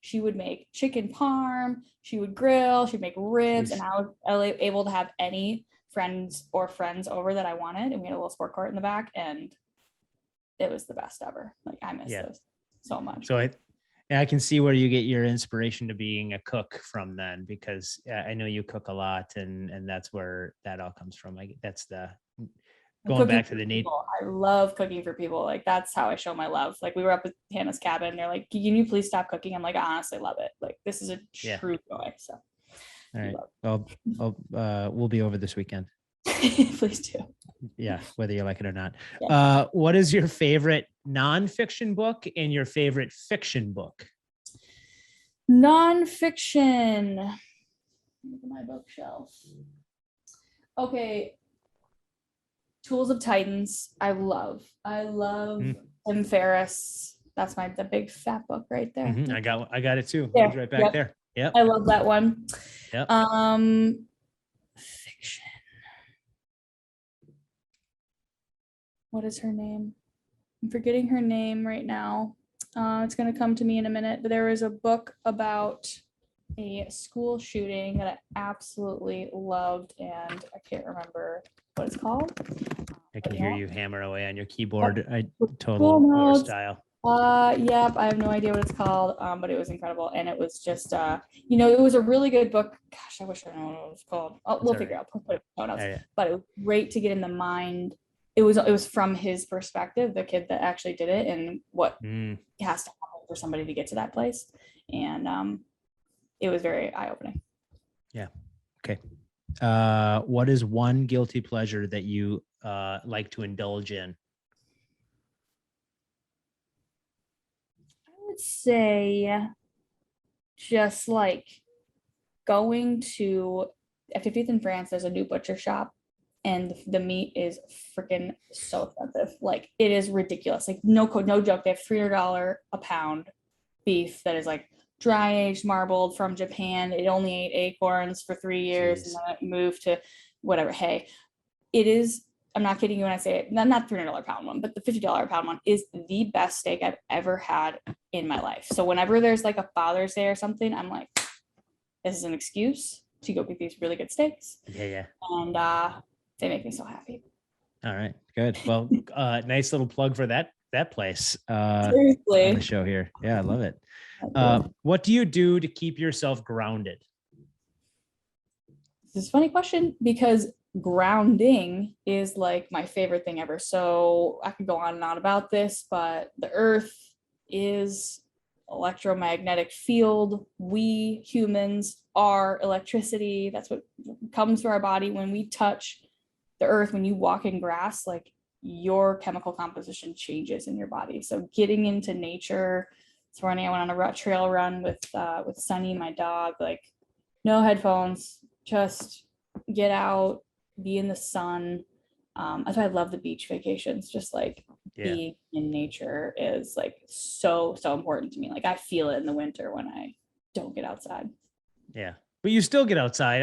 She would make chicken parm, she would grill, she'd make ribs. And I was able to have any friends over that I wanted. And we had a little sport court in the back and it was the best ever. Like I miss those so much. So I can see where you get your inspiration to being a cook from then, because I know you cook a lot and that's where that all comes from. That's the going back to the need. I love cooking for people. Like that's how I show my love. Like we were up at Hannah's cabin and they're like, can you please stop cooking? I'm like, I honestly love it. Like this is a true joy. So all right. Well, we'll be over this weekend. Please do. Yeah, whether you like it or not. What is your favorite nonfiction book and your favorite fiction book? Nonfiction. Look at my bookshelf. Okay. Tools of Titans. I love Tim Ferriss. That's the big fat book right there. Mm-hmm. I got it too. It's right back there. Yeah. I love that one. Yep. Fiction. What is her name? I'm forgetting her name right now. It's going to come to me in a minute, but there was a book about a school shooting that I absolutely loved, and I can't remember what it's called. I can hear you hammer away on your keyboard. Total style. Yep. I have no idea what it's called, but it was incredible, and it was just, it was a really good book. Gosh, I wish I knew what it was called. We'll figure out. We'll put it in the notes. But it was great to get in the mind. It was from his perspective, the kid that actually did it, and what has to happen for somebody to get to that place, and it was very eye-opening. Yeah. Okay. What is one guilty pleasure that you like to indulge in? I would say just like going to at 50th in France, there's a new butcher shop and the meat is freaking so expensive. Like it is ridiculous. Like no joke. They have $300 a pound beef that is like dry aged, marbled from Japan. It only ate acorns for 3 years. Jeez. And then it moved to whatever. Hey, it is. I'm not kidding you when I say it. Not $300 pound one, but the $50 pound one is the best steak I've ever had in my life. So whenever there's like a Father's Day or something, I'm like, this is an excuse to go get these really good steaks. Yeah. And they make me so happy. All right, good. Well, nice little plug for that place. Seriously. On the show here. Yeah, I love it. What do you do to keep yourself grounded? This is a funny question because grounding is like my favorite thing ever. So I could go on and on about this, but the earth is electromagnetic field. We humans are electricity. That's what comes to our body when we touch the earth. When you walk in grass, like your chemical composition changes in your body. So getting into nature. This morning I went on a trail run with Sunny, my dog. Like no headphones, just get out, be in the sun. That's why I love the beach vacations. Just like being in nature is like so important to me. Like I feel it in the winter when I don't get outside. Yeah, but you still get outside.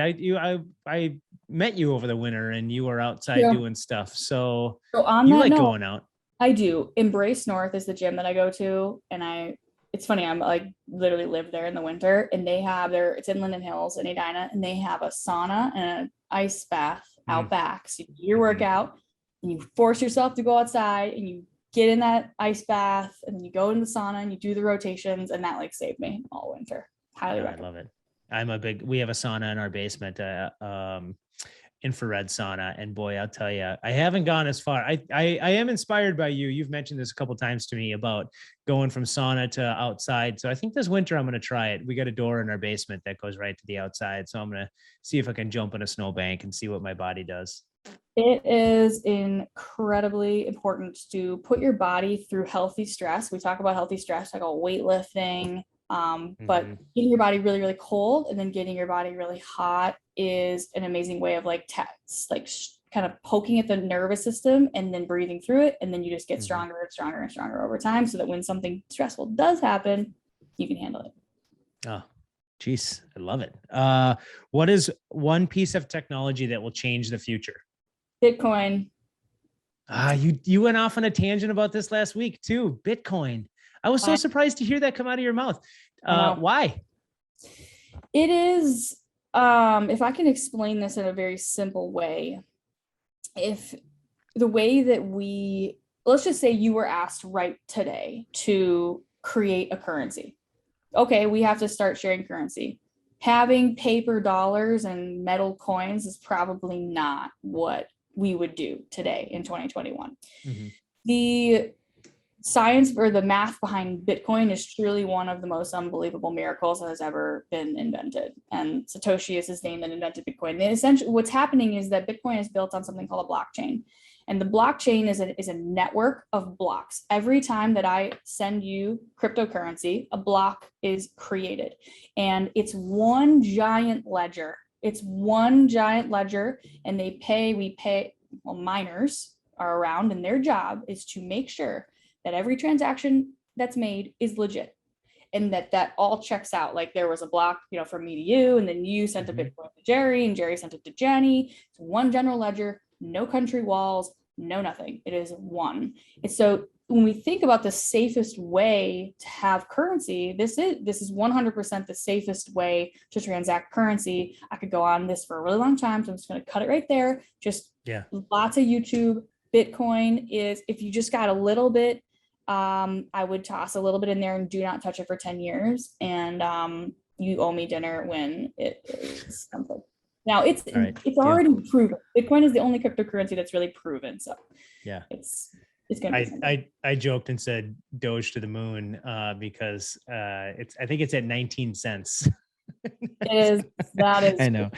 I met you over the winter and you were outside doing stuff. So on you like going out. I do. Embrace North is the gym that I go to, and it's funny, I'm like literally live there in the winter, and they have it's in Linden Hills in Edina, and they have a sauna and an ice bath out back. So you do your workout and you force yourself to go outside and you get in that ice bath and then you go in the sauna and you do the rotations, and that like saved me all winter. Highly recommend. I love it. We have a sauna in our basement. infrared sauna. And boy, I'll tell you, I haven't gone as far. I am inspired by you. You've mentioned this a couple of times to me about going from sauna to outside. So I think this winter I'm going to try it. We got a door in our basement that goes right to the outside. So I'm going to see if I can jump on a snowbank and see what my body does. It is incredibly important to put your body through healthy stress. We talk about healthy stress, like weightlifting, but getting your body really, really cold and then getting your body really hot is an amazing way of like kind of poking at the nervous system and then breathing through it. And then you just get stronger and stronger and stronger over time so that when something stressful does happen, you can handle it. Oh, geez, I love it. What is one piece of technology that will change the future? Bitcoin. You went off on a tangent about this last week too. Bitcoin. I was so surprised to hear that come out of your mouth. Why? It is, if I can explain this in a very simple way, if the way that let's just say you were asked right today to create a currency. Okay, we have to start sharing currency. Having paper dollars and metal coins is probably not what we would do today in 2021. The science or the math behind Bitcoin is truly one of the most unbelievable miracles that has ever been invented. And Satoshi is his name that invented Bitcoin. And essentially what's happening is that Bitcoin is built on something called a blockchain. And the blockchain is a network of blocks. Every time that I send you cryptocurrency, a block is created. And it's one giant ledger. It's one giant ledger, and miners are around, and their job is to make sure that every transaction that's made is legit and that all checks out. Like there was a block, from me to you, and then you sent a Bitcoin to Jerry and Jerry sent it to Jenny. It's one general ledger, no country walls, no nothing. It is one. And so when we think about the safest way to have currency, this is 100% the safest way to transact currency. I could go on this for a really long time, so I'm just going to cut it right there. Just lots of YouTube. Bitcoin is, if you just got a little bit, I would toss a little bit in there and do not touch it for 10 years. And you owe me dinner when it is something. Now it's already proven. Bitcoin is the only cryptocurrency that's really proven. So it's gonna be I joked and said Doge to the moon because I think it's at 19 cents. That is I know.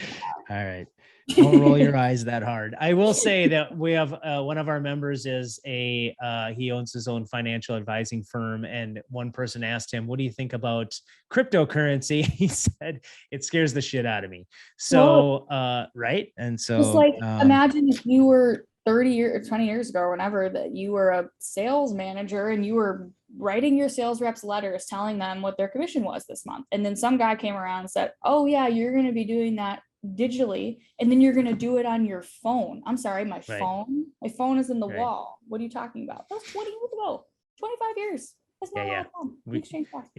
All right. Don't roll your eyes that hard. I will say that we have one of our members is he owns his own financial advising firm, and one person asked him, "What do you think about cryptocurrency?" He said, "It scares the shit out of me." So, right? And so, just like imagine if you were 30 years or 20 years ago or whenever that you were a sales manager and you were writing your sales reps letters telling them what their commission was this month, and then some guy came around and said, "Oh yeah, you're going to be doing that digitally, and then you're going to do it on your phone." I'm sorry, my phone is in the wall. What are you talking about? That was 20 years ago, 25 years. That's not a lot of time. We exchange fast.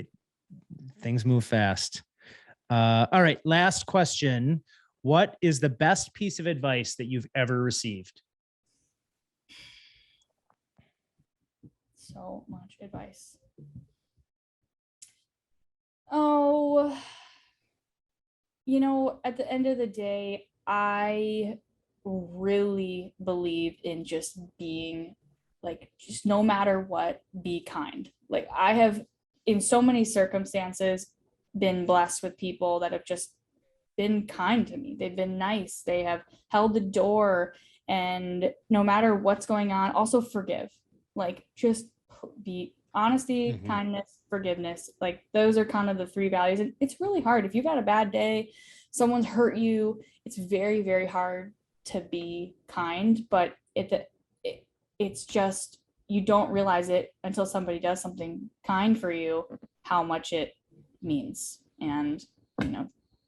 Things move fast. All right, last question. What is the best piece of advice that you've ever received? So much advice. Oh, at the end of the day, I really believe in just being just no matter what, be kind. Like I have in so many circumstances been blessed with people that have just been kind to me. They've been nice. They have held the door, and no matter what's going on, also forgive. Like just be honesty, kindness, forgiveness. Like those are kind of the three values. And it's really hard. If you've had a bad day, someone's hurt you, it's very, very hard to be kind, but it's just, you don't realize it until somebody does something kind for you, how much it means. And,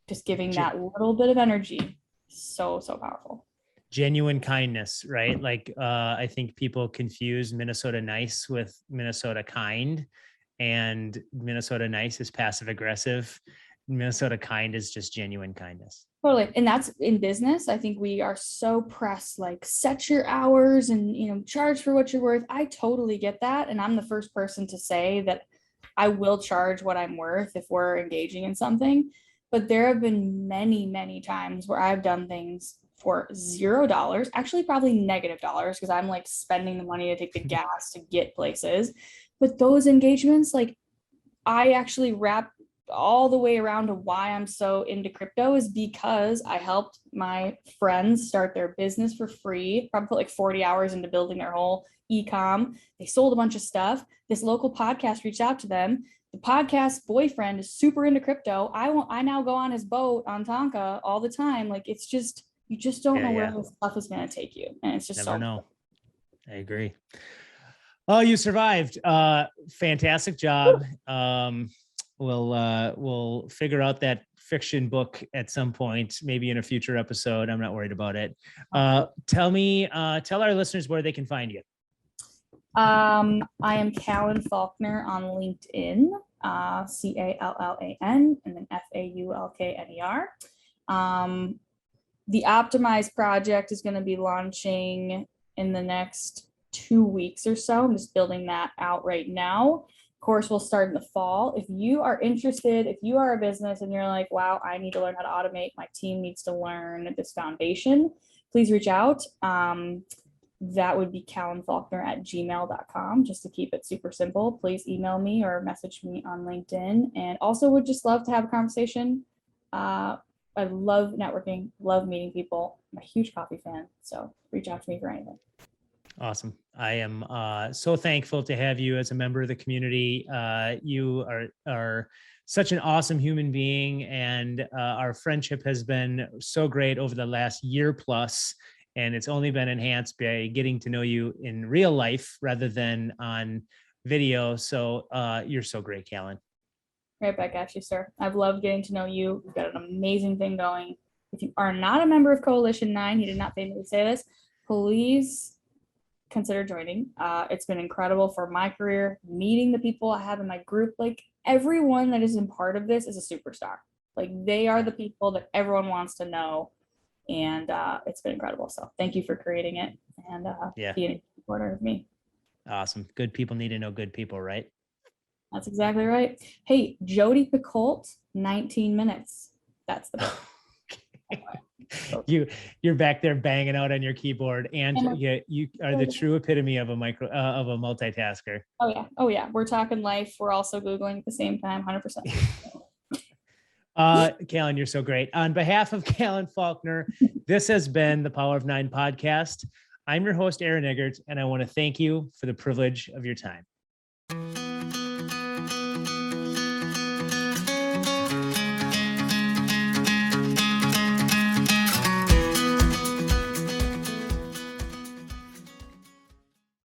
just giving that little bit of energy, so powerful. Genuine kindness, right? Like I think people confuse Minnesota nice with Minnesota kind, and Minnesota nice is passive aggressive. Minnesota kind is just genuine kindness. Totally. And that's in business. I think we are so pressed, like set your hours and, charge for what you're worth. I totally get that. And I'm the first person to say that I will charge what I'm worth if we're engaging in something. But there have been many, many times where I've done things for $0, actually probably -$, because I'm like spending the money to take the gas to get places. But those engagements, like I actually wrap all the way around to why I'm so into crypto is because I helped my friends start their business for free, probably put like 40 hours into building their whole e-com. They sold a bunch of stuff. This local podcast reached out to them. The podcast boyfriend is super into crypto. I now go on his boat on Tonka all the time. Like it's just, you just don't know where this stuff is going to take you. And it's just never know. I agree. Oh, you survived. Fantastic job. We'll figure out that fiction book at some point, maybe in a future episode. I'm not worried about it. Tell our listeners where they can find you. I am Callan Faulkner on LinkedIn, Callan, and then Faulkner. The Optimize project is going to be launching in the next 2 weeks or so. I'm just building that out right now. Course will start in the fall. If you are interested, if you are a business and you're like, wow, I need to learn how to automate, my team needs to learn this foundation, please reach out. That would be callanfaulkner@gmail.com, just to keep it super simple. Please email me or message me on LinkedIn. And also would just love to have a conversation. I love networking, love meeting people. I'm a huge coffee fan, so reach out to me for anything. Awesome. I am so thankful to have you as a member of the community. You are such an awesome human being, and our friendship has been so great over the last year plus, and it's only been enhanced by getting to know you in real life rather than on video. So you're so great, Callan. Right back at you, sir. I've loved getting to know you. You've got an amazing thing going. If you are not a member of Coalition 9, he did not pay me to say this, please consider joining. It's been incredible for my career, meeting the people I have in my group. Like everyone that is in part of this is a superstar. Like they are the people that everyone wants to know. And it's been incredible. So thank you for creating it and being a supporter of me. Awesome. Good people need to know good people, right? That's exactly right. Hey, Jody Picoult, 19 minutes. That's the book. You're back there banging out on your keyboard, and you are the true epitome of a multitasker. Oh yeah. We're talking life. We're also Googling at the same time, 100%. Callan, you're so great. On behalf of Callan Faulkner, this has been the Power of 9 podcast. I'm your host, Aaron Eggert, and I want to thank you for the privilege of your time.